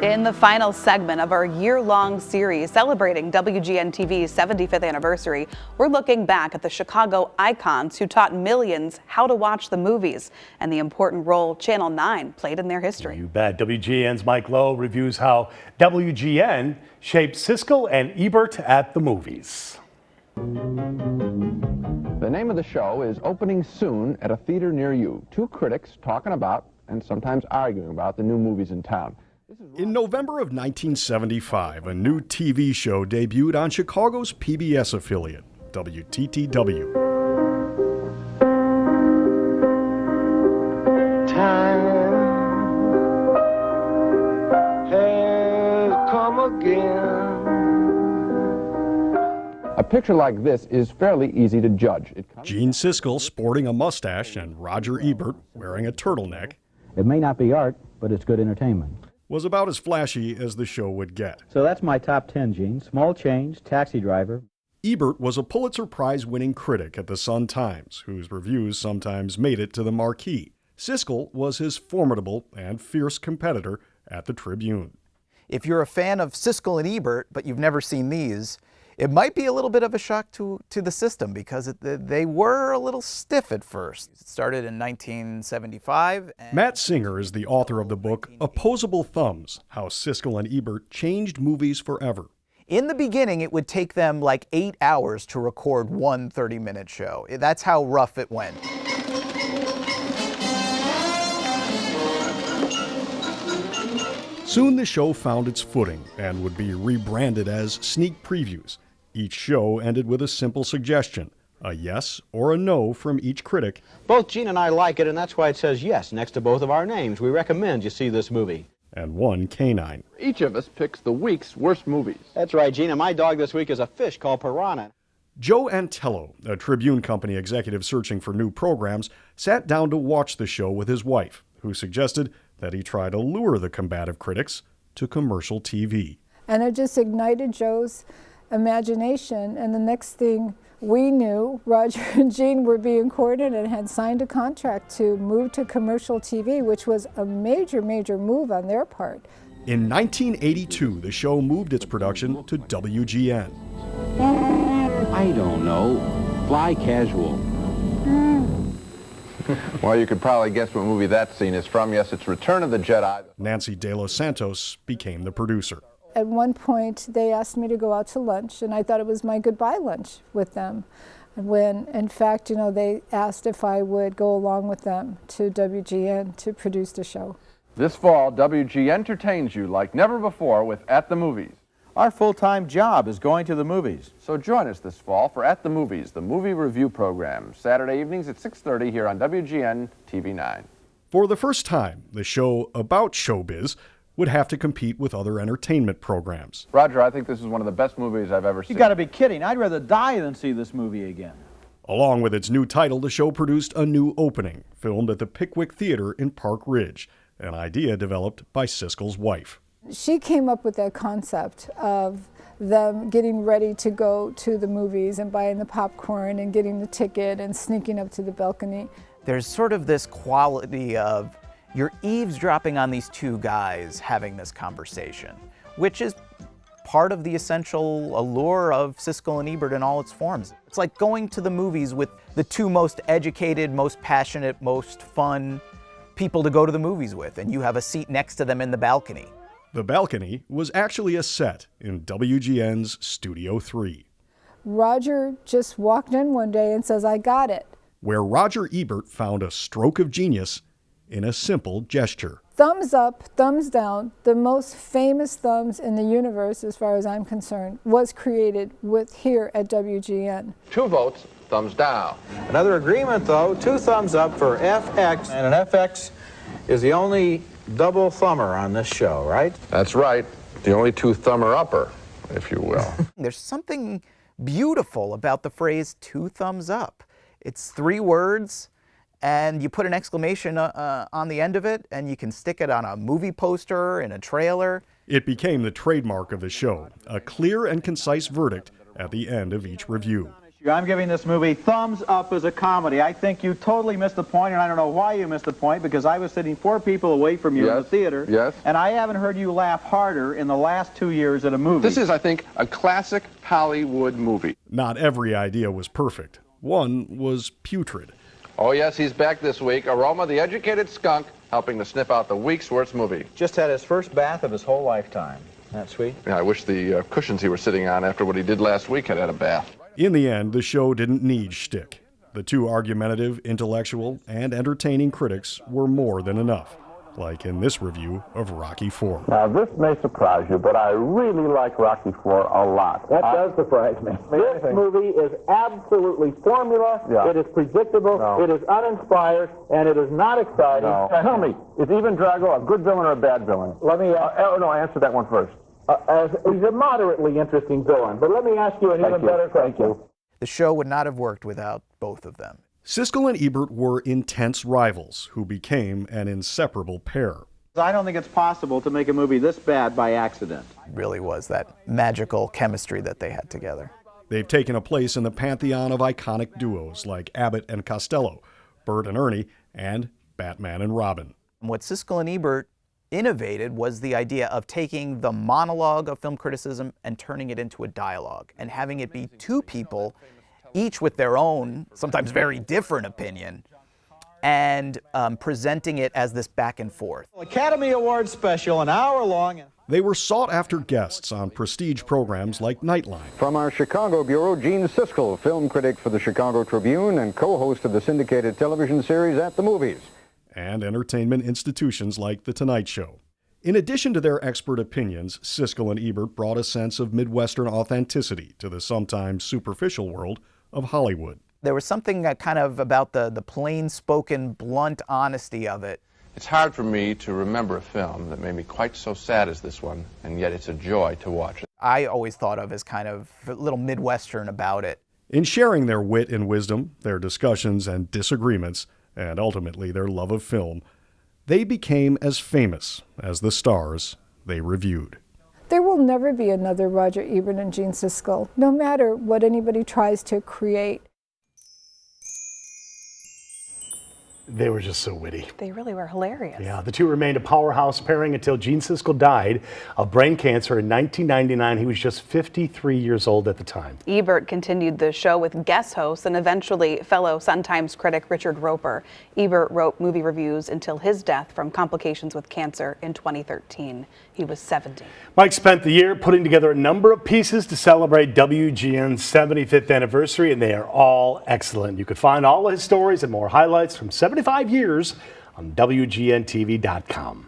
In the final segment of our year-long series celebrating WGN TV's 75th anniversary, we're looking back at the Chicago icons who taught millions how to watch the movies and the important role Channel 9 played in their history. You bet. WGN's Mike Lowe reviews how WGN shaped Siskel and Ebert at the movies. The name of the show is Opening Soon at a theater near you. Two critics talking about and sometimes arguing about the new movies in town. In November of 1975, a new TV show debuted on Chicago's PBS affiliate, WTTW. Time has come again. A picture like this is fairly easy to judge. Gene Siskel sporting a mustache and Roger Ebert wearing a turtleneck. It may not be art, but it's good entertainment. Was about as flashy as the show would get. So that's my top 10, Gene. Small Change, Taxi Driver. Ebert was a Pulitzer Prize-winning critic at the Sun-Times, whose reviews sometimes made it to the marquee. Siskel was his formidable and fierce competitor at the Tribune. If you're a fan of Siskel and Ebert, but you've never seen these, it might be a little bit of a shock to the system because they were a little stiff at first. It started in 1975. Matt Singer is the author of the book Opposable Thumbs, How Siskel and Ebert Changed Movies Forever. In the beginning, it would take them like 8 hours to record one 30-minute show. That's how rough it went. Soon the show found its footing and would be rebranded as Sneak Previews. Each show ended with a simple suggestion, a yes or a no from each critic. Both Gene and I like it, and that's why it says yes next to both of our names. We recommend you see this movie. And one canine. Each of us picks the week's worst movies. That's right, Gene, and my dog this week is a fish called Piranha. Joe Antello, a Tribune Company executive searching for new programs, sat down to watch the show with his wife, who suggested that he try to lure the combative critics to commercial TV. And it just ignited Joe's imagination, and the next thing we knew, Roger and Gene were being courted and had signed a contract to move to commercial TV, which was a major, major move on their part. In 1982, the show moved its production to WGN. I don't know. Fly casual. Well, you could probably guess what movie that scene is from. Yes, it's Return of the Jedi. Nancy De Los Santos became the producer. At one point, they asked me to go out to lunch, and I thought it was my goodbye lunch with them. When, in fact, you know, they asked if I would go along with them to WGN to produce the show. This fall, WG entertains you like never before with At the Movies. Our full-time job is going to the movies. So join us this fall for At the Movies, the movie review program, Saturday evenings at 6:30 here on WGN TV9. For the first time, the show about showbiz would have to compete with other entertainment programs. Roger, I think this is one of the best movies I've ever seen. You gotta be kidding. I'd rather die than see this movie again. Along with its new title, the show produced a new opening, filmed at the Pickwick Theater in Park Ridge, an idea developed by Siskel's wife. She came up with that concept of them getting ready to go to the movies and buying the popcorn and getting the ticket and sneaking up to the balcony. There's sort of this quality of you're eavesdropping on these two guys having this conversation, which is part of the essential allure of Siskel and Ebert in all its forms. It's like going to the movies with the two most educated, most passionate, most fun people to go to the movies with, and you have a seat next to them in the balcony. The balcony was actually a set in WGN's Studio 3. Roger just walked in one day and says, "I got it." Where Roger Ebert found a stroke of genius in a simple gesture. Thumbs up, thumbs down, the most famous thumbs in the universe, as far as I'm concerned, was created here at WGN. 2 votes, thumbs down. Another agreement, though, 2 thumbs up for FX, and an FX is the only double thumber on this show, right? That's right. The only 2-thumber upper, if you will. There's something beautiful about the phrase 2 thumbs up. It's 3 words, and you put an exclamation on the end of it, and you can stick it on a movie poster, in a trailer. It became the trademark of the show, a clear and concise verdict at the end of each review. I'm giving this movie thumbs up as a comedy. I think you totally missed the point, and I don't know why you missed the point, because I was sitting 4 people away from you in the theater. Yes. And I haven't heard you laugh harder in the last 2 years at a movie. This is, I think, a classic Hollywood movie. Not every idea was perfect. One was putrid. Oh, yes, he's back this week. Aroma, the educated skunk, helping to sniff out the week's worst movie. Just had his first bath of his whole lifetime. Isn't that sweet? Yeah, I wish the cushions he was sitting on after what he did last week had a bath. In the end, the show didn't need shtick. The 2 argumentative, intellectual, and entertaining critics were more than enough, like in this review of Rocky IV. Now, this may surprise you, but I really like Rocky IV a lot. That does surprise me. This movie is absolutely formula, it is predictable, it is uninspired, and it is not exciting. Tell me, is Ivan Drago a good villain or a bad villain? Let me answer that one first. He's a moderately interesting villain, but let me ask you an even better question. Thank you. The show would not have worked without both of them. Siskel and Ebert were intense rivals who became an inseparable pair. I don't think it's possible to make a movie this bad by accident. It really was that magical chemistry that they had together. They've taken a place in the pantheon of iconic duos like Abbott and Costello, Bert and Ernie, and Batman and Robin. What Siskel and Ebert innovated was the idea of taking the monologue of film criticism and turning it into a dialogue and having it be 2 people, each with their own, sometimes very different opinion, and presenting it as this back and forth. Academy Award special, an hour long. They were sought-after guests on prestige programs like Nightline. From our Chicago bureau, Gene Siskel, film critic for the Chicago Tribune and co-host of the syndicated television series At the Movies. And entertainment institutions like The Tonight Show. In addition to their expert opinions, Siskel and Ebert brought a sense of Midwestern authenticity to the sometimes superficial world of Hollywood. There was something kind of about the plain-spoken, blunt honesty of it. It's hard for me to remember a film that made me quite so sad as this one, and yet it's a joy to watch it. I always thought of as kind of a little Midwestern about it. In sharing their wit and wisdom, their discussions and disagreements, and ultimately their love of film, they became as famous as the stars they reviewed. There will never be another Roger Ebert and Gene Siskel, no matter what anybody tries to create. They were just so witty. They really were hilarious. Yeah, the 2 remained a powerhouse pairing until Gene Siskel died of brain cancer in 1999. He was just 53 years old at the time. Ebert continued the show with guest hosts and eventually fellow Sun-Times critic Richard Roeper. Ebert wrote movie reviews until his death from complications with cancer in 2013. He was 70. Mike spent the year putting together a number of pieces to celebrate WGN's 75th anniversary, and they are all excellent. You can find all of his stories and more highlights from 75 years on WGNTV.com.